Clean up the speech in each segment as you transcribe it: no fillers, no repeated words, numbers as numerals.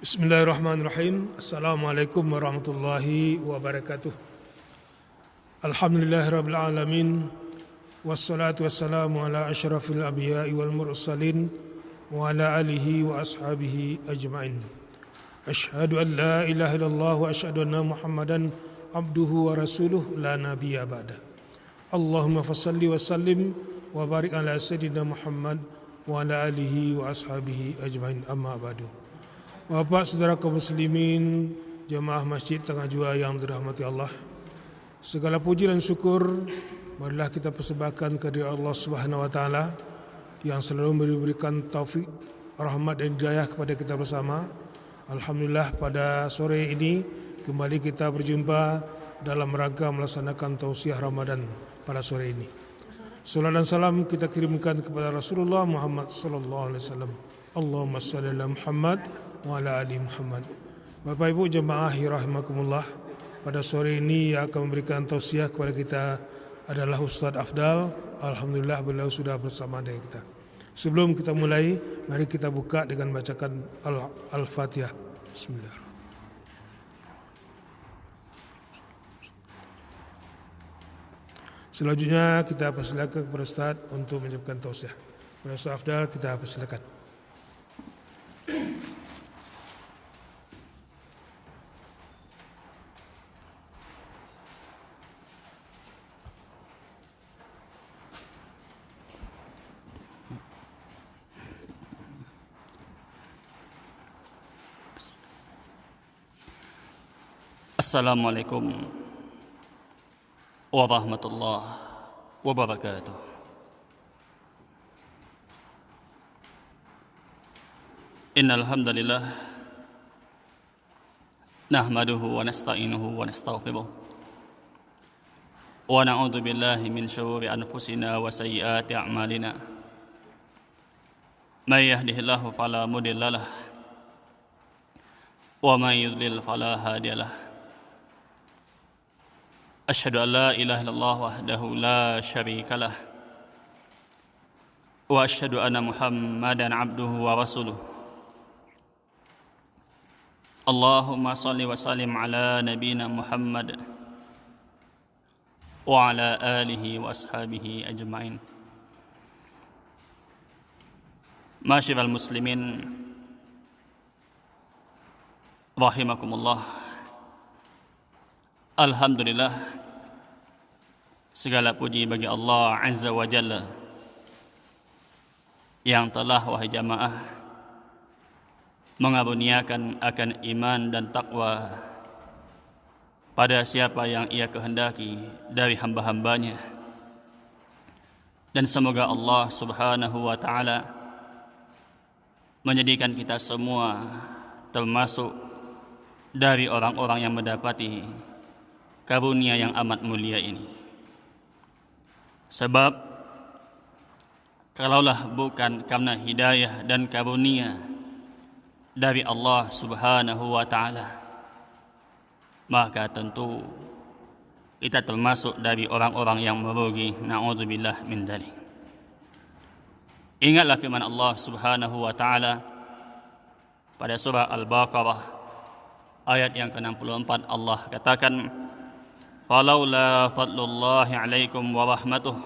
Bismillahirrahmanirrahim. Assalamualaikum warahmatullahi wabarakatuh. Alhamdulillahirabbil alamin. Wassalatu wassalamu ala asyrafil anbiya'i wal mursalin wa ala alihi wa ashabihi ajma'in. Asyhadu an la ilaha illallah wa asyhadu anna Muhammadan abduhu wa rasuluh la nabiyya ba'da. Allahumma fassalli wa sallim wa barik ala sayyidina Muhammad wa ala alihi wa ashabihi ajma'in. Amma ba'du. Bapak, saudara kaum muslimin, jemaah masjid Tengah Jua yang dirahmati Allah, segala puji dan syukur marilah kita persembahkan kehadirat Allah Subhanahu wa taala yang selalu memberikan taufik, rahmat dan hidayah kepada kita bersama. Alhamdulillah, pada sore ini kembali kita berjumpa dalam rangka melaksanakan tausiah Ramadan pada sore ini. Salam dan salam kita kirimkan kepada Rasulullah Muhammad sallallahu alaihi wasallam. Allahumma shalli ala Muhammad wa ala ali Muhammad. Bapak Ibu jemaah rahimakumullah, pada sore ini yang akan memberikan tausiah kepada kita adalah Ustaz Afdal. Alhamdulillah beliau sudah bersama dengan kita. Sebelum kita mulai, mari kita buka dengan bacakan Al-Fatihah. Bismillah. Selanjutnya kita persilakan kepada Ustaz untuk menyampaikan tausiah. Kepada Ustaz Afdal kita persilakan. Assalamualaikum warahmatullahi wabarakatuh. Innal hamdalillah nahmaduhu wa nasta'inuhu wa nastaghfiruh wa na'udzu billahi min syururi anfusina wa sayyiati a'malina. May yahdihillahu fala mudhillalah wa may yudlil fala hadiyalah. Asyhadu an la ilaha illallah wahdahu la syarika lah wa asyhadu anna Muhammadan abduhu wa rasuluh. Allahumma salli wa sallim ala nabiyyina Muhammad wa ala alihi wa ashabihi ajma'in. Masyiral muslimin rahimakumullah. Alhamdulillah, segala puji bagi Allah Azza wa Jalla yang telah, wahai jamaah, mengaruniakan akan iman dan takwa pada siapa yang Ia kehendaki dari hamba-hambanya. Dan semoga Allah Subhanahu wa taala menjadikan kita semua termasuk dari orang-orang yang mendapati karunia yang amat mulia ini. Sebab kalaulah bukan karena hidayah dan karunia dari Allah Subhanahu wa taala, maka tentu kita termasuk dari orang-orang yang merugi. Na'udzubillah min dzalik. Ingatlah firman Allah Subhanahu wa taala pada surah Al-Baqarah ayat yang ke-64. Allah katakan, "Falaula fadlullahi 'alaikum wa rahmatuh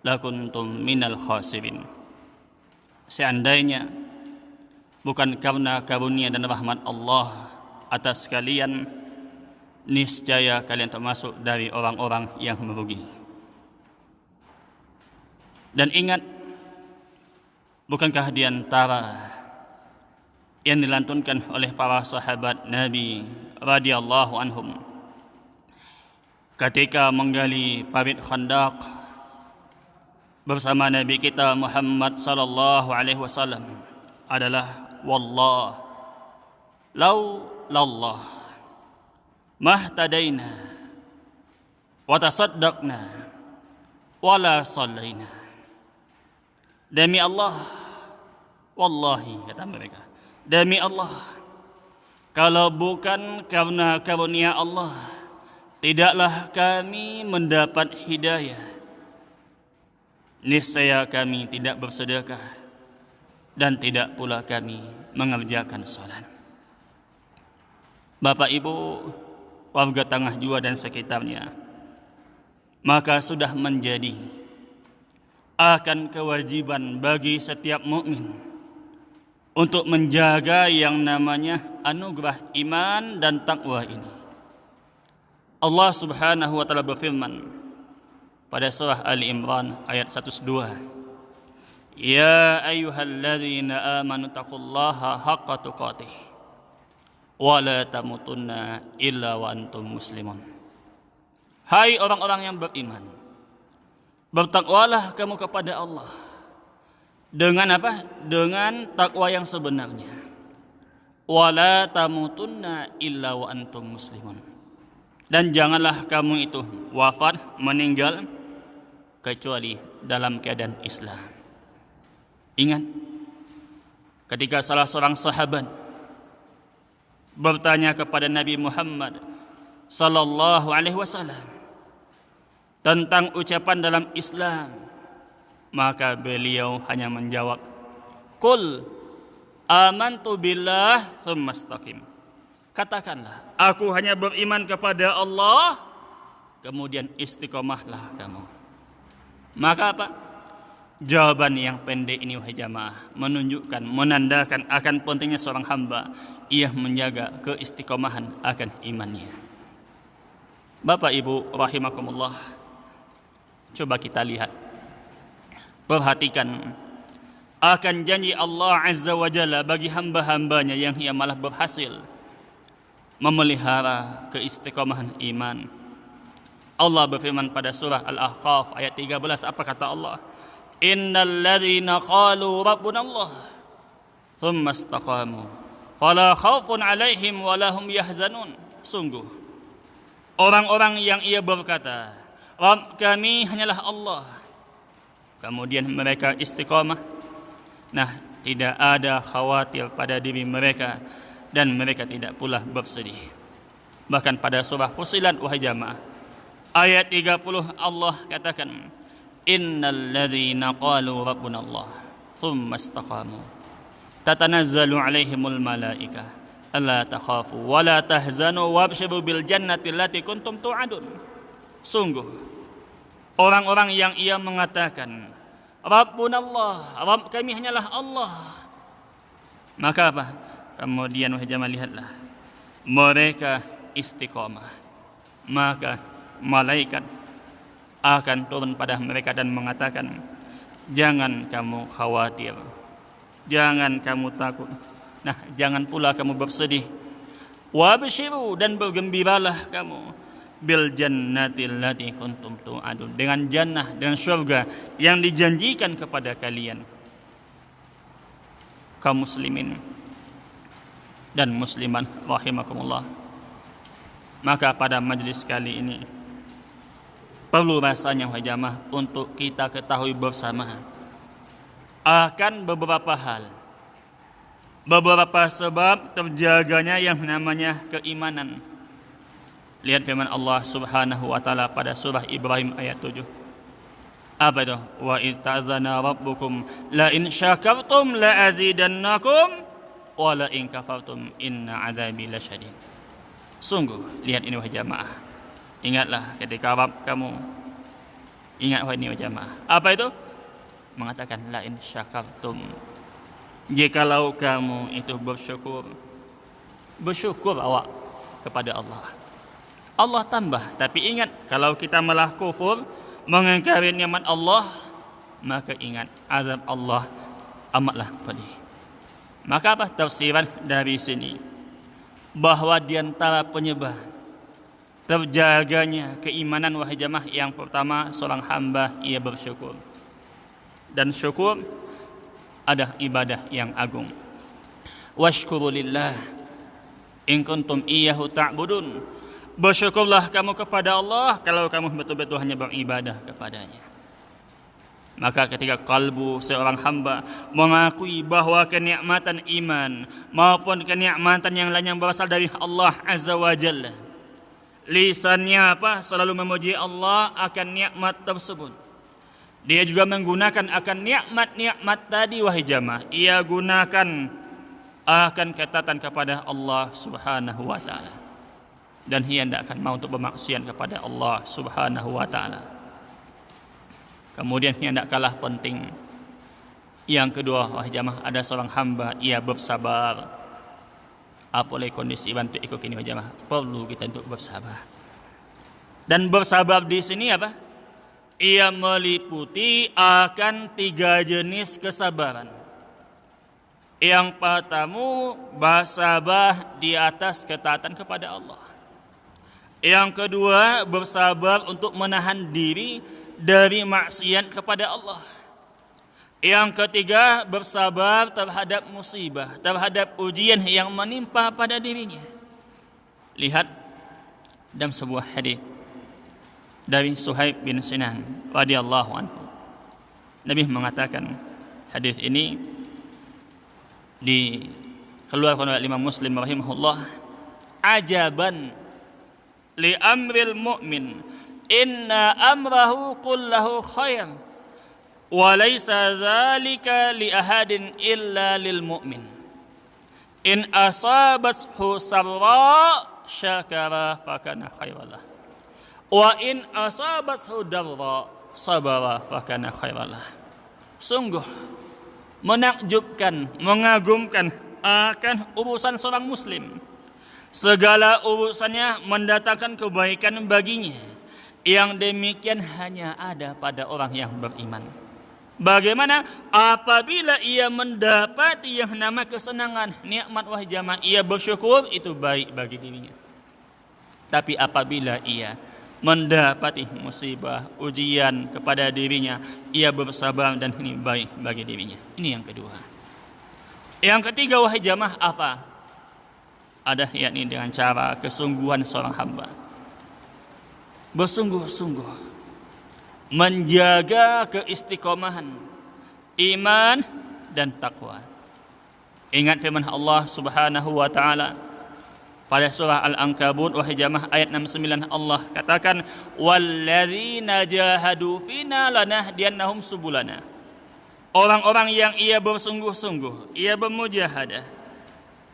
lakuntum minal khasirin." Seandainya bukan karena karunia dan rahmat Allah atas kalian, niscaya kalian termasuk dari orang-orang yang merugi. Dan ingat, bukankah di antara yang dilantunkan oleh para sahabat Nabi radhiyallahu anhum ketika menggali parit Khandaq bersama Nabi kita Muhammad sallallahu alaihi wasallam adalah, wallah law lallah mahtadaina wa tasaddaqna wala sallaina. Demi Allah, wallahi, kata mereka, demi Allah, kalau bukan karena karunia Allah, tidaklah kami mendapat hidayah. Niscaya kami tidak bersedekah dan tidak pula kami mengerjakan salat. Bapak Ibu, warga Tengah Jua dan sekitarnya, maka sudah menjadi akan kewajiban bagi setiap mukmin untuk menjaga yang namanya anugerah iman dan takwa ini. Allah Subhanahu wa taala berfirman pada surah Ali Imran ayat 102, "Ya ayyuhalladzina amanu taqullaha haqqa tuqatih wa la tamutunna illa wa antum muslimun." Hai orang-orang yang beriman, bertakwalah kamu kepada Allah. Dengan apa? Dengan takwa yang sebenarnya. Wa la tamutunna illa wa antum muslimun. Dan janganlah kamu itu wafat, meninggal kecuali dalam keadaan Islam. Ingat, ketika salah seorang sahabat bertanya kepada Nabi Muhammad sallallahu alaihi wasallam tentang ucapan dalam Islam, maka beliau hanya menjawab, "Qul amantu billah tsumma istaqim." Katakanlah, aku hanya beriman kepada Allah, kemudian istiqomahlah kamu. Maka apa? Jawaban yang pendek ini wahai jamaah menunjukkan, menandakan akan pentingnya seorang hamba ia menjaga keistiqomahan akan imannya. Bapak Ibu rahimakumullah, coba kita lihat, perhatikan akan janji Allah Azza wa Jalla bagi hamba-hambanya yang ia malah berhasil memelihara keistiqomahan iman. Allah berfirman pada surah Al-Ahqaf ayat 13, apa kata Allah? "Innal ladzina qalu rabbuna Allah tsumma istaqamu fala khaufun 'alaihim wa lahum yahzanun." Sungguh orang-orang yang ia berkata, "Rabb kami hanyalah Allah," kemudian mereka istiqamah, nah tidak ada khawatir pada diri mereka dan mereka tidak pula bersedih. Bahkan pada surah Fussilat wahai jamaah ayat 30 Allah katakan, "Innal ladzina qalu rabbuna Allah tsumma istaqamu tatanazzalu 'alaihimul malaikah alla takhafu wa la tahzanu wabshiru bil jannati allati kuntum tu'adun." Sungguh orang-orang yang ia mengatakan Rabbuna Allah, Rabb kami hanyalah Allah, maka apa? Kemudian wahai jamaah lihatlah, mereka istiqamah, maka malaikat akan turun pada mereka dan mengatakan, jangan kamu khawatir, jangan kamu takut, nah jangan pula kamu bersedih. Wabshiru, dan bergembiralah kamu, bil jannati allati kuntum tu'adun, dengan jannah, dengan syurga yang dijanjikan kepada kalian. Kaum muslimin dan musliman rahimakumullah, maka pada majelis kali ini perlu rasanya wahai jamaah untuk kita ketahui bersama akan beberapa hal, beberapa sebab terjaganya yang namanya keimanan. Lihat firman Allah Subhanahu wa taala pada surah Ibrahim ayat 7. Apa itu? Wa idzana rabbukum la in syakartum la azidannakum wa la in kafartum inna adzabi lasyadid. Sungguh, lihat ini wahai jamaah. Ingatlah ketika Rabb kamu, ingat wahai ini wahai jamaah. Apa itu? Mengatakan la in syakartum. Jikalau kamu itu bersyukur awak kepada Allah, Allah tambah. Tapi ingat, kalau kita malah kufur, mengingkari nikmat Allah, maka ingat azab Allah amatlah pedih. Maka apa tafsiran dari sini? Bahwa di antara penyebab terjaganya keimanan wahai jamaah, yang pertama seorang hamba ia bersyukur. Dan syukur ada ibadah yang agung. Washkuru lillah in kuntum iyyahu ta'budun. Bersyukurlah kamu kepada Allah kalau kamu betul-betul hanya beribadah kepadanya. Maka ketika kalbu seorang hamba mengakui bahwa kenikmatan iman maupun kenikmatan yang lain yang berasal dari Allah Azza wa Jalla, lisannya apa? Selalu memuji Allah akan nikmat tersebut. Dia juga menggunakan akan nikmat-nikmat tadi wahai jamaah. Ia gunakan akan ketaatan kepada Allah Subhanahu wa taala, dan ia tidak akan mau untuk bermaksiat kepada Allah Subhanahu wa taala. Kemudian yang tidak kalah penting, yang kedua, wahai jamaah, ada seorang hamba ia bersabar. Apalagi kondisi bantu ikut ini, wahai jamaah, perlu kita untuk bersabar. Dan bersabar di sini apa? Ia meliputi akan 3 jenis kesabaran. Yang pertama, bersabar di atas ketaatan kepada Allah. Yang kedua, bersabar untuk menahan diri dari maksiat kepada Allah. Yang ketiga, bersabar terhadap musibah, terhadap ujian yang menimpa pada dirinya. Lihat dalam sebuah hadis dari Suhaib bin Sinan radhiyallahu anhu. Nabi mengatakan, hadis ini dikeluarkan oleh Imam Muslim rahimahullah, ajaban li amril mu'min inna amrahu kullahu khair wa laysa dzalika li ahadin illa lil mu'min in asabathu sarra syakara fakana khairalah wa in asabathu darra sabara fakana khairalah. Sungguh menakjubkan, mengagumkan akan urusan seorang muslim. Segala urusannya mendatangkan kebaikan baginya. Yang demikian hanya ada pada orang yang beriman. Bagaimana apabila ia mendapati yang nama kesenangan, nikmat, wahai jamaah, ia bersyukur, itu baik bagi dirinya. Tapi apabila ia mendapati musibah, ujian kepada dirinya, ia bersabar, dan ini baik bagi dirinya. Ini yang kedua. Yang ketiga, wahai jamaah, apa? Ada yakni dengan cara kesungguhan seorang hamba. Bersungguh-sungguh menjaga keistiqomahan iman dan takwa. Ingat firman Allah Subhanahu wa taala pada surah Al-Ankabut, wahai jamaah, ayat 69, Allah katakan, walladzina jahadu fina lanahdiyannahum subulana. Orang-orang yang ia bersungguh-sungguh, ia bermujahadah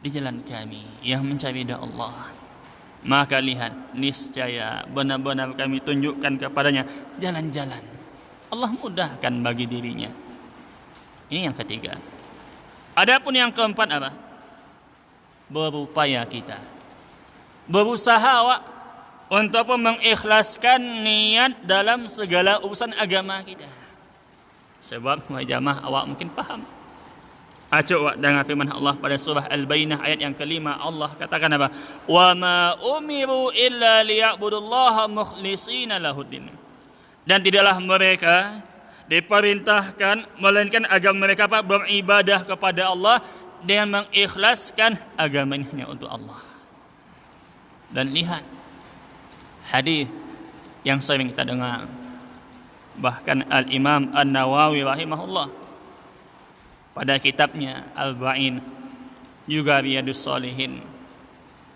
di jalan kami, yang mencari ridha Allah, maka lihat, niscaya benar-benar kami tunjukkan kepadanya jalan-jalan. Allah mudahkan bagi dirinya. Ini yang ketiga. Adapun yang keempat apa? Berupaya kita, berusaha untuk mengikhlaskan niat dalam segala urusan agama kita. Sebab jamaah awak mungkin paham. Acuk dengan firman Allah pada surah Al-Bayyinah ayat yang kelima, Allah katakan apa? Wa ma umiru illa liya'budullaha mukhlishina lahuddin. Dan tidaklah mereka diperintahkan melainkan agar mereka beribadah kepada Allah dengan mengikhlaskan agamanya hanya untuk Allah. Dan lihat hadis yang sering kita dengar, bahkan Al-Imam An-Nawawi rahimahullah pada kitabnya Al-Ba'in, juga Riyadus Shalihin.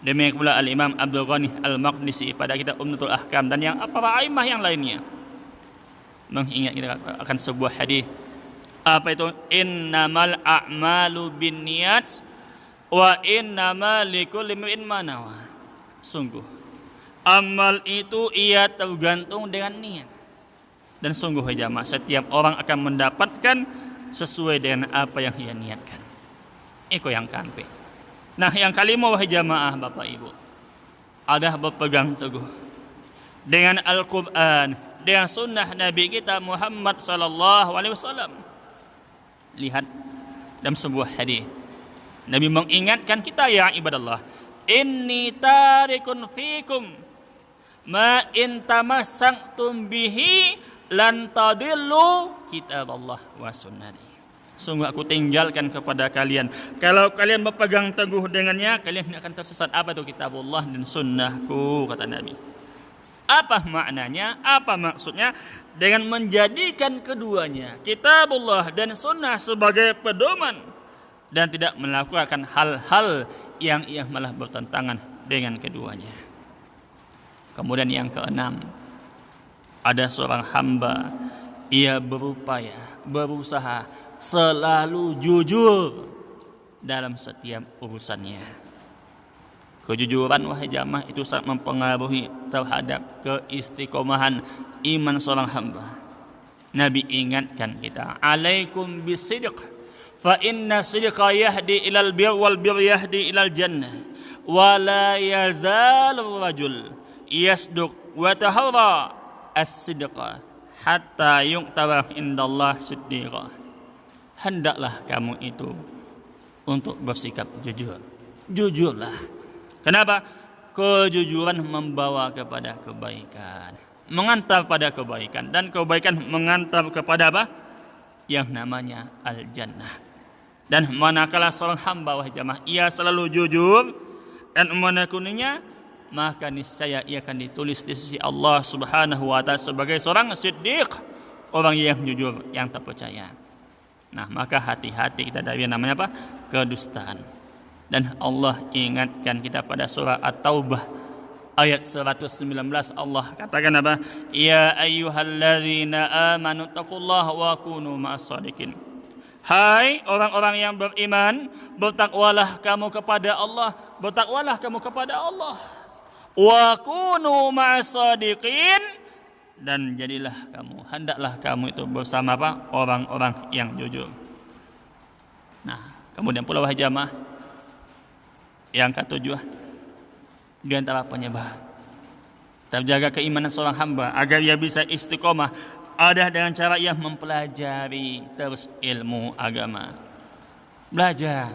Demikian pula Al-Imam Abdul Ghani Al-Maqdisi pada kitab Umdatul Ahkam, dan yang para a'immah yang lainnya mengingat kita akan sebuah hadis. Apa itu? Innamal a'malu binniyat wa innamal likulli imrin ma nawa. Sungguh amal itu ia tergantung dengan niat. Dan sungguh jamaah, setiap orang akan mendapatkan sesuai dengan apa yang ia niatkan. Itu yang kampe. Nah, yang kelima, wahai jamaah, bapak ibu, ada berpegang teguh dengan Al-Quran, dengan sunnah Nabi kita Muhammad sallallahu alaihi wasallam. Lihat dalam sebuah hadis, Nabi mengingatkan kita, ya ibadallah, inni tarikun fikum ma in tamassaktum bihi lan tadillu kitaballah wa sunnati. Sungguh aku tinggalkan kepada kalian, kalau kalian berpegang teguh dengannya, kalian tidak akan tersesat. Apa itu kitabullah dan sunnahku, kata Nabi. Apa maknanya? Apa maksudnya? Dengan menjadikan keduanya, kitabullah dan sunnah, sebagai pedoman, dan tidak melakukan hal-hal yang ia malah bertentangan dengan keduanya. Kemudian yang keenam, ada seorang hamba, ia berupaya, berusaha selalu jujur dalam setiap urusannya. Kejujuran wahai jamaah itu sangat mempengaruhi terhadap keistiqomahan iman seorang hamba. Nabi ingatkan kita, alaikum bisidq fa inna sidqa yahdi ilal bir wal bir yahdi ilal jannah wa la yazalu rajul yasduq wa taharra as-sidqa hatta yuqtaba indallah siddiqa. Hendaklah kamu itu untuk bersikap jujur. Jujurlah. Kenapa? Kejujuran membawa kepada kebaikan, mengantar pada kebaikan, dan kebaikan mengantar kepada apa? Yang namanya al-jannah. Dan manakala seorang hamba wahai jamaah ia selalu jujur dan menekuninya, maka niscaya ia akan ditulis di sisi Allah Subhanahu wa taala sebagai seorang siddiq, orang yang jujur, yang terpercaya. Nah, maka hati-hati kita dari yang namanya apa? Kedustaan. Dan Allah ingatkan kita pada surah At-Taubah ayat 119. Allah katakan apa? Ya ayyuhalladzina amanu taqullaha wa kunu ma'as-shadiqin. Hai orang-orang yang beriman, bertakwalah kamu kepada Allah, bertakwalah kamu kepada Allah. Wa kunu ma'as-shadiqin, dan jadilah kamu, hendaklah kamu itu bersama apa? Orang-orang yang jujur. Nah, kemudian pula wahai jamaah, yang ketujuh di antara penyebab terjaga keimanan seorang hamba agar ia bisa istiqomah ada dengan cara ia mempelajari terus ilmu agama. Belajar.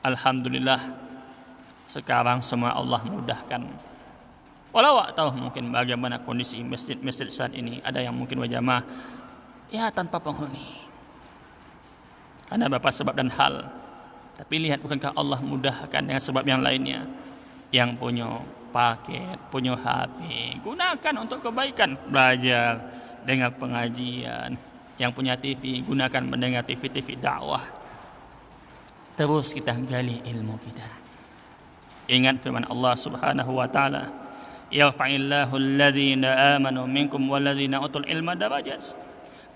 Alhamdulillah sekarang semua Allah mudahkan. Walau tak tahu mungkin bagaimana kondisi masjid-masjid saat ini, ada yang mungkin wajamah ya tanpa penghuni karena beberapa sebab dan hal. Tapi lihat, bukankah Allah mudahkan dengan sebab yang lainnya? Yang punya paket, punya HP, gunakan untuk kebaikan, belajar, dengar pengajian. Yang punya TV, gunakan mendengar TV dakwah. Terus kita gali ilmu kita. Ingat firman Allah Subhanahu wa taala, yarfa'illahu alladhina amanu minkum walladhina utul ilma darajat.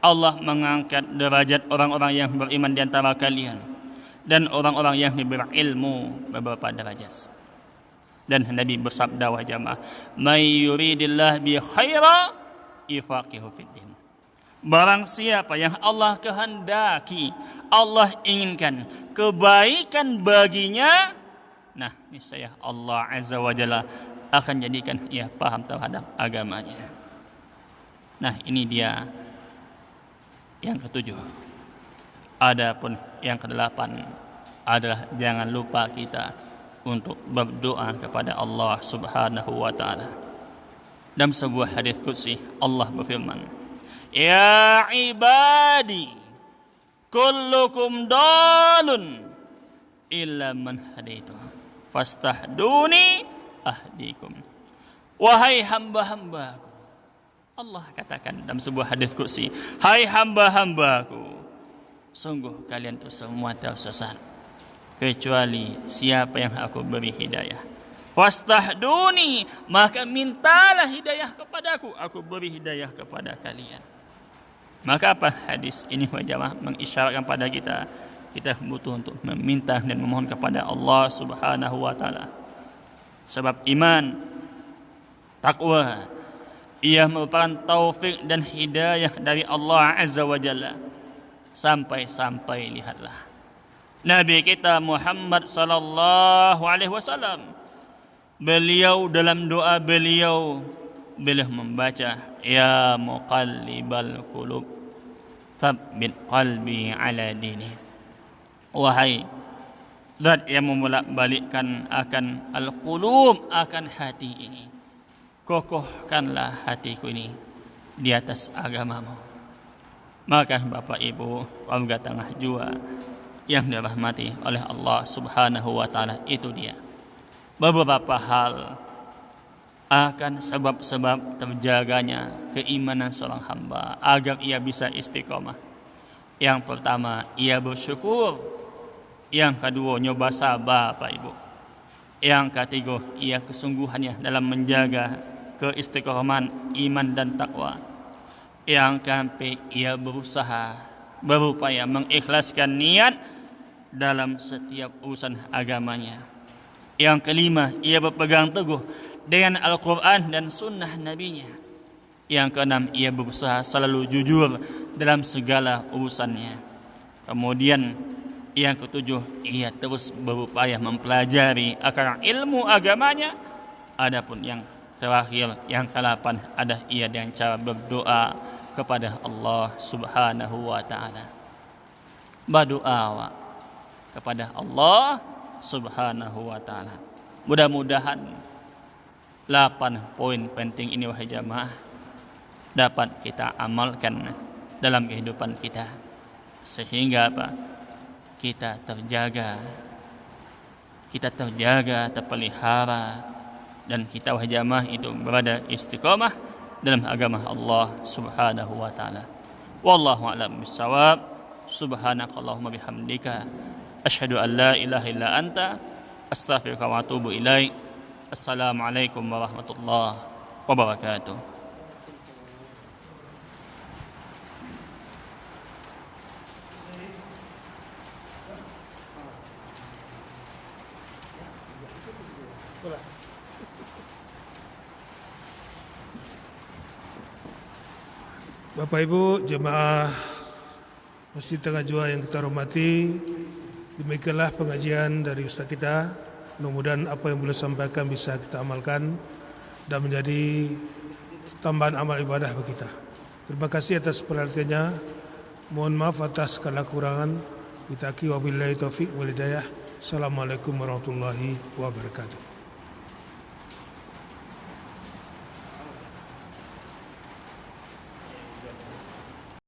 Allah mengangkat derajat orang-orang yang beriman di antara kalian dan orang-orang yang diberi ilmu beberapa derajat. Dan Nabi bersabda wahai jamaah, may yuridillah bi khaira yufaqihu fid din. Barang siapa yang Allah kehendaki, Allah inginkan kebaikan baginya, nah niscaya Allah Azza wa Jalla akan jadikan ia paham terhadap agamanya. Nah, ini dia yang ketujuh. Adapun yang kedelapan adalah jangan lupa kita untuk berdoa kepada Allah Subhanahu wa taala. Dalam sebuah hadis qudsi Allah berfirman, ya ibadi kullukum dalun illa man hadaitu fastahduni ahdikum. Wahai hamba-hambaku, Allah katakan dalam sebuah hadis qudsi, hai hamba-hambaku, sungguh kalian itu semua tersesat kecuali siapa yang aku beri hidayah. Fastahduni, maka mintalah hidayah kepadaku, aku beri hidayah kepada kalian. Maka apa hadis ini wajah mengisyaratkan pada kita butuh untuk meminta dan memohon kepada Allah Subhanahu wa taala. Sebab iman, takwa, ia merupakan taufik dan hidayah dari Allah Azza wa Jalla. Sampai-sampai lihatlah Nabi kita Muhammad sallallahu alaihi wasallam, beliau dalam doa beliau membaca ya muqallibal qulub tsabbit qalbi ala dini. Wahai zat yang membolak-balikkan akan al-qulub, akan hati ini, kokohkanlah hatiku ini di atas agamamu. Maka Bapak Ibu warga tengah jua yang dirahmati oleh Allah Subhanahu wa taala, itu dia beberapa hal akan sebab-sebab terjaganya keimanan seorang hamba agar ia bisa istiqomah. Yang pertama, ia bersyukur. Yang kedua, nyoba sabar Bapak Ibu. Yang ketiga, ia kesungguhannya dalam menjaga keistiqomahan iman dan takwa. Yang keempat, ia berupaya mengikhlaskan niat dalam setiap urusan agamanya. Yang kelima, ia berpegang teguh dengan Al-Quran dan sunnah Nabi-Nya. Yang keenam, ia berusaha selalu jujur dalam segala urusannya. Kemudian yang ketujuh, ia terus berupaya mempelajari akar ilmu agamanya. Adapun yang terakhir, yang ke-8, ada ia dengan cara berdoa kepada Allah Subhanahu wa ta'ala. Berdoa kepada Allah Subhanahu wa ta'ala. Mudah-mudahan 8 poin penting ini, wahai jamaah, dapat kita amalkan dalam kehidupan kita, sehingga kita terjaga, terpelihara, dan kita, wahai jamaah, itu berada istiqamah dalam agama Allah Subhanahu wa ta'ala. Wallahu a'lam bissawab. Subhanakallahumma bihamdika asyhadu an la ilaha illa anta astaghfiruka wa atubu ilaik. Assalamualaikum warahmatullahi wabarakatuh. Bapak Ibu jemaah Masjid Tengah Jua yang kita hormati, demikianlah pengajian dari Ustaz kita. Mudah-mudahan apa yang boleh sampaikan bisa kita amalkan dan menjadi tambahan amal ibadah bagi kita. Terima kasih atas perhatiannya. Mohon maaf atas segala kurangan. Kita akhi wabillahi taufiq wal hidayah. Assalamualaikum warahmatullahi wabarakatuh.